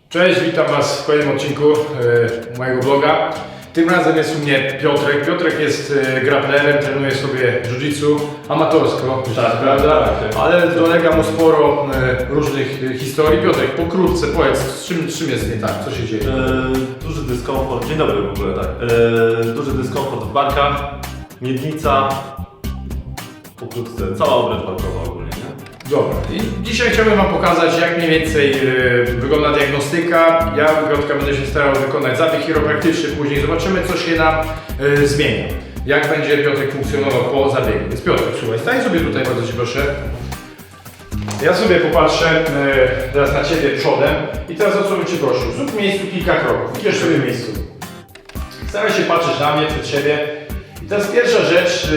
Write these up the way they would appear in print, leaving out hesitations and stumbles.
Cześć, witam Was w kolejnym odcinku mojego vloga. Tym razem jest u mnie Piotrek. Piotrek jest grapplerem, trenuje sobie jiu-jitsu amatorsko, Tak, prawda? tak. Ale dolega mu sporo różnych historii. Piotrek, pokrótce powiedz, z czym jest nie tak, co się dzieje? Duży dyskomfort, dzień dobry w ogóle, tak. Duży dyskomfort w barkach, miednica, pokrótce, cała obręcz barkowa ogólnie, nie? Dobra, i dzisiaj chciałbym Wam pokazać, jak mniej więcej wygląda diagnostyka. Ja, Piotrka, będę się starał wykonać zabieg chiropraktyczny, później zobaczymy, co się nam zmienia. Jak będzie Piotrek funkcjonował po zabiegu. Więc Piotrek, słuchaj, stań sobie tutaj, bardzo Cię proszę. Ja sobie popatrzę teraz na Ciebie przodem i teraz o co bym Cię prosił. Zrób w miejscu kilka kroków, idziesz sobie w miejscu. Staraj się patrzeć na mnie, przed siebie. I teraz pierwsza rzecz,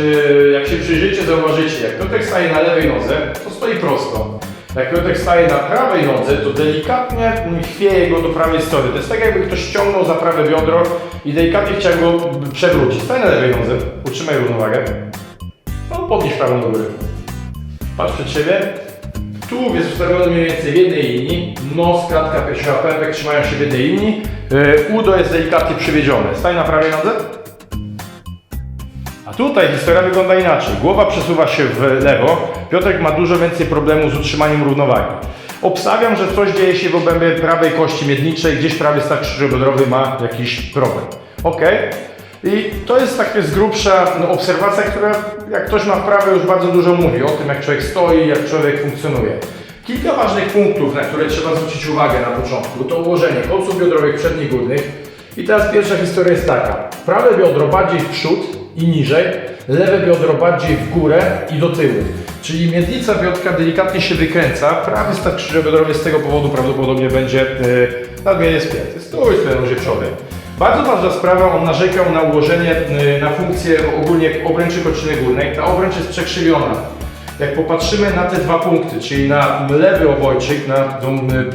jak się przyjrzycie, zauważycie, jak Piotrek staje na lewej nodze, to stoi prosto. Jak Piotrek staje na prawej nodze, to delikatnie chwieje go do prawej strony. To jest tak, jakby ktoś ściągnął za prawe biodro i delikatnie chciał go przewrócić. Stań na lewej nodze, utrzymaj równowagę. No, podnieś prawą do góry. Patrz przed siebie. Tułów jest ustawiony mniej więcej w jednej linii, nos, kratka piersiowa, pępek trzymają się w jednej linii, udo jest delikatnie przywiedzione. Stań na prawej nodze. A tutaj historia wygląda inaczej. Głowa przesuwa się w lewo. Piotrek ma dużo więcej problemów z utrzymaniem równowagi. Obstawiam, że coś dzieje się w obrębie prawej kości miedniczej, gdzieś prawy staw krzyżobiodrowy ma jakiś problem. Ok? I to jest taka z grubsza obserwacja, która jak ktoś ma wprawę już bardzo dużo mówi o tym, jak człowiek stoi, jak człowiek funkcjonuje. Kilka ważnych punktów, na które trzeba zwrócić uwagę na początku, to ułożenie kolców biodrowych przednich górnych. I teraz pierwsza historia jest taka. Prawe biodro bardziej w przód i niżej, lewe biodro bardziej w górę i do tyłu. Czyli miednica Piotrka delikatnie się wykręca, prawy staw krzyżobiodrowy z tego powodu prawdopodobnie będzie nadmiernie spięty. Stój w luzie przodem. Bardzo ważna sprawa, on narzekał na ułożenie, na funkcję ogólnie obręczy kończyny górnej. Ta obręcz jest przekrzywiona. Jak popatrzymy na te dwa punkty, czyli na lewy obojczyk, na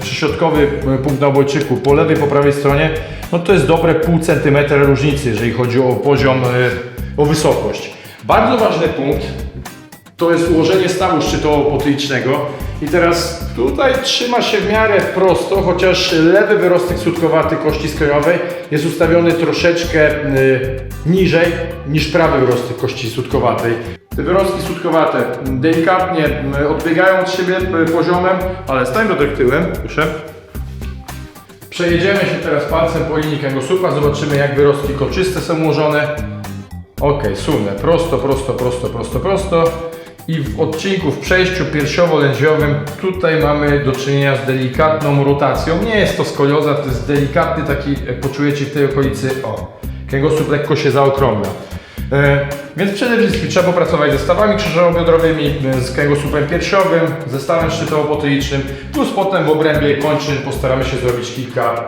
przyśrodkowy punkt na obojczyku, po lewej, po prawej stronie, no to jest dobre pół centymetra różnicy, jeżeli chodzi o poziom, o wysokość. Bardzo ważny punkt to jest ułożenie stawu szczytowo-potylicznego. I teraz tutaj trzyma się w miarę prosto, chociaż lewy wyrostek sutkowaty kości skroniowej jest ustawiony troszeczkę niżej niż prawy wyrostek kości sutkowatej. Te wyrostki sutkowate delikatnie odbiegają od siebie poziomem, ale stań do tyłem, proszę. Przejedziemy się teraz palcem po linii kręgosłupa, zobaczymy, jak wyrostki kolczyste są ułożone. Ok, sunę prosto, prosto, prosto, prosto, prosto. I w odcinku, w przejściu piersiowo-lędźwiowym tutaj mamy do czynienia z delikatną rotacją. Nie jest to skolioza, to jest delikatny taki, jak poczujecie w tej okolicy, o, kręgosłup lekko się zaokrągla. Więc przede wszystkim trzeba popracować ze stawami krzyżowo-biodrowymi, z kręgosłupem piersiowym, ze stawem szczytowo-potylicznym, plus potem w obrębie kończyn postaramy się zrobić kilka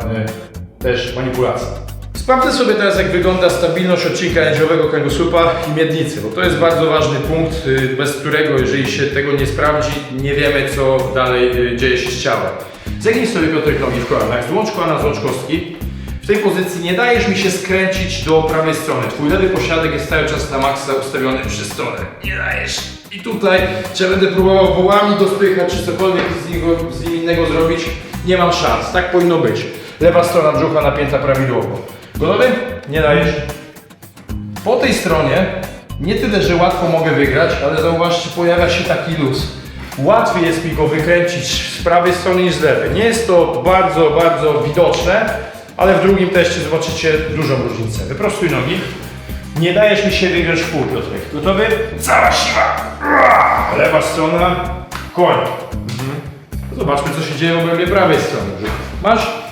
też manipulacji. Sprawdzę sobie teraz, jak wygląda stabilność odcinka lędźwiowego kręgosłupa i miednicy, bo to jest bardzo ważny punkt, bez którego, jeżeli się tego nie sprawdzi, nie wiemy, co dalej dzieje się z ciałem. Zegnij sobie, Piotrek, nogi w kolanach, złącz kolana, złącz kostki. W tej pozycji nie dajesz mi się skręcić do prawej strony. Twój lewy pośladek jest cały czas na maksa ustawiony przy stole. Nie dajesz. I tutaj, czy ja będę próbował wołami dospychać, czy cokolwiek z nim innego zrobić, nie mam szans. Tak powinno być. Lewa strona brzucha napięta prawidłowo. Gotowy? Nie dajesz. Po tej stronie nie tyle, że łatwo mogę wygrać, ale zauważcie, pojawia się taki luz. Łatwiej jest mi go wykręcić z prawej strony niż z lewej. Nie jest to bardzo, bardzo widoczne, ale w drugim teście zobaczycie dużą różnicę. Wyprostuj nogi. Nie dajesz mi się wygrać w pół, Piotrek. Gotowy? Cała siła! Lewa strona, koń. Zobaczmy, co się dzieje w obrębie prawej strony. Masz?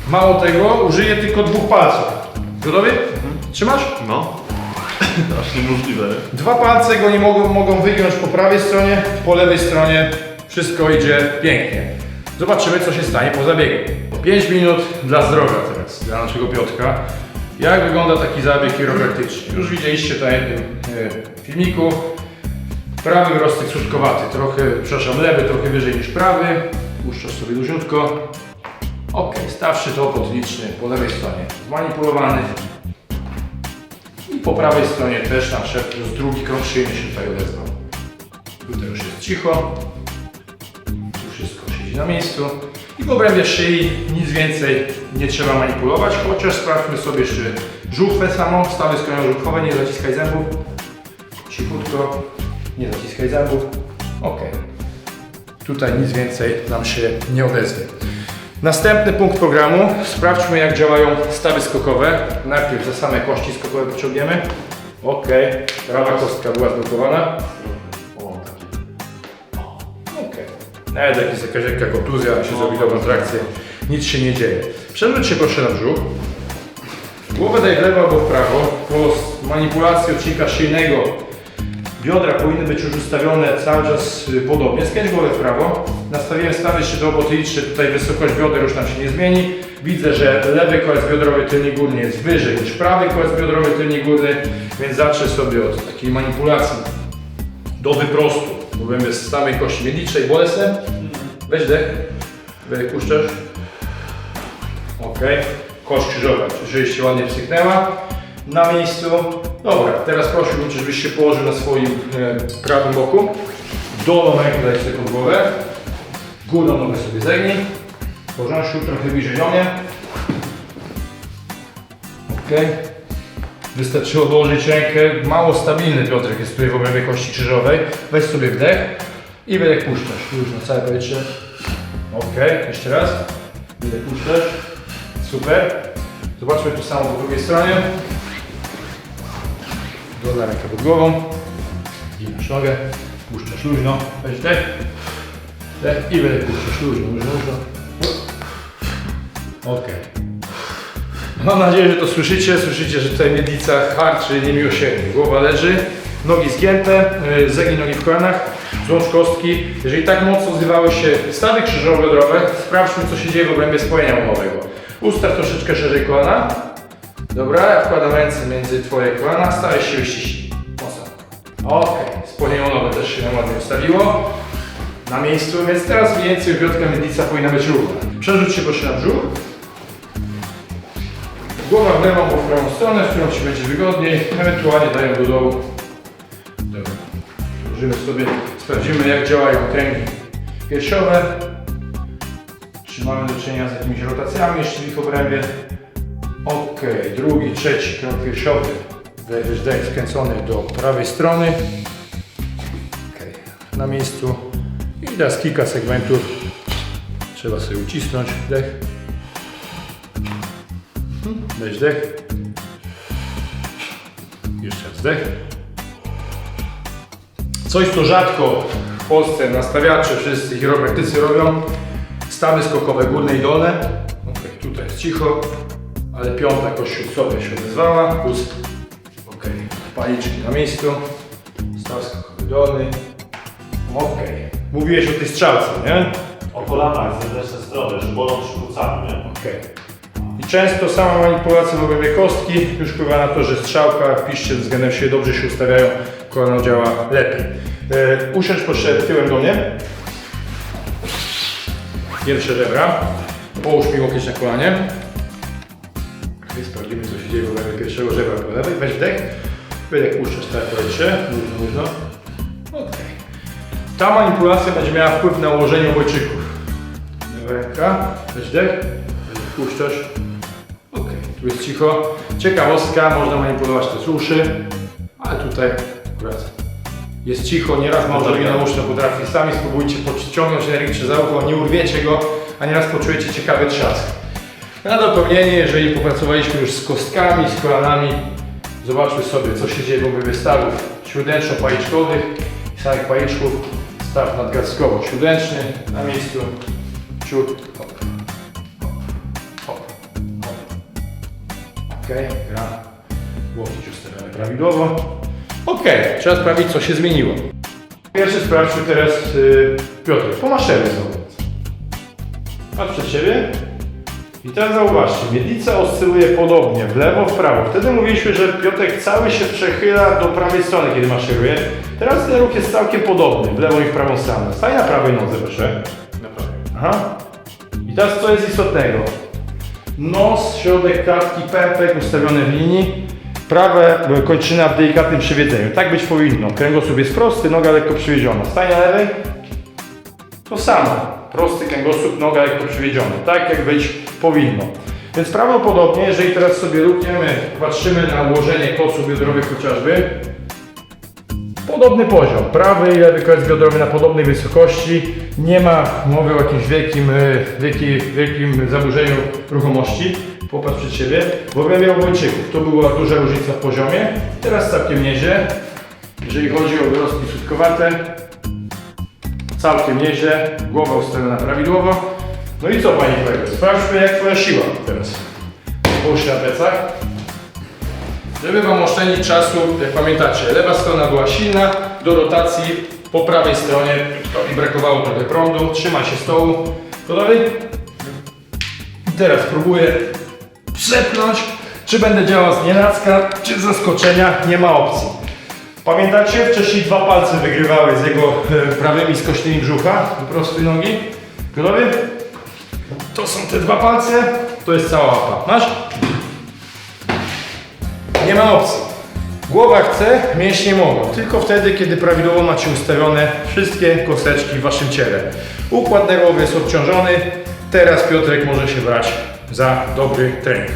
Mało tego, użyję tylko dwóch palców. Gotowy? Trzymasz? No. Aż niemożliwe. Dwa palce go nie mogą wygiąć po prawej stronie, po lewej stronie. Wszystko idzie pięknie. Zobaczymy, co się stanie po zabiegu. 5 minut dla zdrowia teraz, dla naszego Piotrka. Jak wygląda taki zabieg chiropraktyczny? Już widzieliście tutaj w tym filmiku. Prawy wyrostek sutkowaty, lewy trochę wyżej niż prawy. Puszczasz sobie luziutko. Ok, staw szczytowo-potyliczny po lewej stronie zmanipulowany. I po prawej stronie też nadszedł, plus drugi krąg szyjny się tutaj odezwał. Tutaj już jest cicho. Tu wszystko się dzieje. siedzi na miejscu. I w obrębie szyi nic więcej nie trzeba manipulować, chociaż sprawdźmy sobie jeszcze żuchwę samą, stawy skroją żuchwowe, nie zaciskaj zębów. Cichutko, nie zaciskaj zębów. Ok. Tutaj nic więcej nam się nie odezwie. Następny punkt programu. Sprawdźmy, jak działają stawy skokowe. Najpierw za same kości skokowe pociągniemy. Ok. Prawa kostka była zblokowana. Ok. Nawet jak jest jakaś lekka kontuzja, się zrobi dobrą trakcję. Nic się nie dzieje. Przewróć się proszę na brzuch. Głowę daj w lewo albo w prawo. Po manipulacji odcinka szyjnego biodra powinny być już ustawione cały czas podobnie. Skręć głowę w prawo. Nastawiłem stawy szczytowo-potyliczne. Tutaj wysokość bioder już nam się nie zmieni. Widzę, że lewy kolec biodrowy tylny górny jest wyżej niż prawy kolec biodrowy tylny górny, więc zacznę sobie od takiej manipulacji do wyprostu. Mówimy z samej kości miedniczej, bolesne. Weź dech. Wydech puszczasz. Ok. Kość krzyżowa oczywiście ładnie psyknęła. Na miejscu. Dobra, teraz prosiłbym, żebyś się położył na swoim prawym boku. Dolną rękę daj sobie pod głowę. Górną nogę sobie zegnij. Porządku, trochę bliżej do mnie. Ok. Wystarczy odłożyć rękę. Mało stabilny Piotrek jest tutaj w obrębie kości krzyżowej. Weź sobie wdech i wydech puszczasz. Już na całe powietrze. Ok, jeszcze raz. Wydech puszczasz. Super. Zobaczmy to samo po drugiej stronie. Dolna ręka pod głową. Ginasz nogę. Puszczasz luźno. Weź wdech. Wdech i wydech puszczasz luźno. Ok. Mam nadzieję, że to słyszycie. Słyszycie, że tutaj miednica harczy niemiłosiernie. Głowa leży, nogi zgięte, zegnij nogi w kolanach, złącz kostki. Jeżeli tak mocno zrywały się stawy krzyżowo-biodrowe, sprawdźmy, co się dzieje w obrębie spojenia łonowego. Ustaw troszeczkę szerzej kolana. Dobra, ja wkładam ręce między twoje kolana, staraj się wyściśnij. Mocno. Ok, spojenie łonowe też się nam ładnie ustawiło. Na miejscu, więc teraz mniej więcej ubiotka miednica powinna być równa. Przerzuć się proszę na brzuch. Głowa w lewą, bo w prawą stronę, w którą ci będzie wygodniej, ewentualnie dają do dołu. Dobra. Włożymy sobie, sprawdzimy, jak działają kręgi piersiowe. Czy mamy do czynienia z jakimiś rotacjami jeszcze w ich obrębie. Ok, drugi, trzeci krąg piersiowy. Wdech skręcony do prawej strony. Ok, na miejscu. I teraz kilka segmentów. Trzeba sobie ucisnąć. Wdech. Weź wdech. Jeszcze raz wdech. Coś, co rzadko w Polsce nastawiacze, wszyscy chiropraktycy robią. Stawy skokowe górne i dolne. Okay, tutaj jest cicho, ale piąta kość sobie się odezwała. Plus, ok, paliczki na miejscu. Staw skokowy dolny. Ok. Mówiłeś o tej strzałce, nie? O kolanach z jednej strony, że bolą szpulcami, nie? Ok. I często sama manipulacja w obrębie kostki już wpływa na to, że strzałka, piszcze względem siebie dobrze się ustawiają, kolano działa lepiej. Usiądź proszę tyłem do mnie. Pierwsze żebra. Połóż mi łokieć na kolanie. Okay, sprawdzimy, co się dzieje w obrębie pierwszego żebra do lewej. Weź wdech. Wydech puszczasz całe powietrze. Luźno. Ok. Ta manipulacja będzie miała wpływ na ułożenie obojczyków. Lewa ręka. Weź wdech. Puszczasz. Ok, tu jest cicho. Ciekawostka, można manipulować też uszy, ale tutaj akurat jest cicho. Nieraz małżowina uszna potrafi. Sami spróbujcie podciągnąć energicznie za ucho, nie urwiecie go, a nieraz poczujecie ciekawy trzask. Na dopełnienie, jeżeli popracowaliśmy już z kostkami, z kolanami, zobaczmy sobie, co się dzieje w obrębie stawów śródręczno-paliczkowych i samych paliczków. Staw nadgarstkowo-śródręczny na miejscu. Ciut. Ok, gra. Łokieć ustawiamy prawidłowo. Ok, trzeba sprawdzić, co się zmieniło. Pierwszy sprawdźmy teraz Piotr. Pomaszeruj znowu. Patrz przed siebie. I teraz zauważcie, miednica oscyluje podobnie, w lewo, w prawo. Wtedy mówiliśmy, że Piotrek cały się przechyla do prawej strony, kiedy maszeruje. Teraz ten ruch jest całkiem podobny, w lewą i w prawą stronę. Stań na prawej nodze, proszę. Na prawej. Aha. I teraz co jest istotnego? Nos, środek klatki, pępek ustawiony w linii. Prawe kończyna w delikatnym przywiedzeniu. Tak być powinno. Kręgosłup jest prosty, noga lekko przywieziona. Stań na lewej. To samo. prosty kręgosłup, noga lekko przywiedziona, tak jak być powinno. Więc prawdopodobnie, jeżeli teraz sobie lukniemy, patrzymy na ułożenie koców biodrowych chociażby, podobny poziom, prawy i lewy kolec biodrowy na podobnej wysokości, nie ma mowy o jakimś wielkim zaburzeniu ruchomości. Popatrz przed siebie. W obrębie obojczyków to była duża różnica w poziomie, teraz całkiem nieźle. Jeżeli chodzi o wyrostki sutkowate, całkiem nieźle, głowa ustawiona prawidłowo. No i co, Pani kolego, sprawdźmy jak Twoja siła teraz. Połóż na plecach. Żeby Wam oszczędzić czasu, jak pamiętacie, lewa strona była silna, do rotacji po prawej stronie mi brakowało trochę prądu, trzymaj się stołu. Gotowy? I teraz próbuję przepchnąć, czy będę działał z nienacka, czy z zaskoczenia, nie ma opcji. Pamiętacie? Wcześniej 2 palce wygrywały z jego prawymi skośnymi brzucha, do prostej nogi. Gotowy? To są te 2 palce, to jest cała łapa. Masz? Nie ma opcji. Głowa chce, mięśnie mogą. Tylko wtedy, kiedy prawidłowo macie ustawione wszystkie kosteczki w Waszym ciele. Układ nerwowy jest obciążony. Teraz Piotrek może się brać za dobry trening.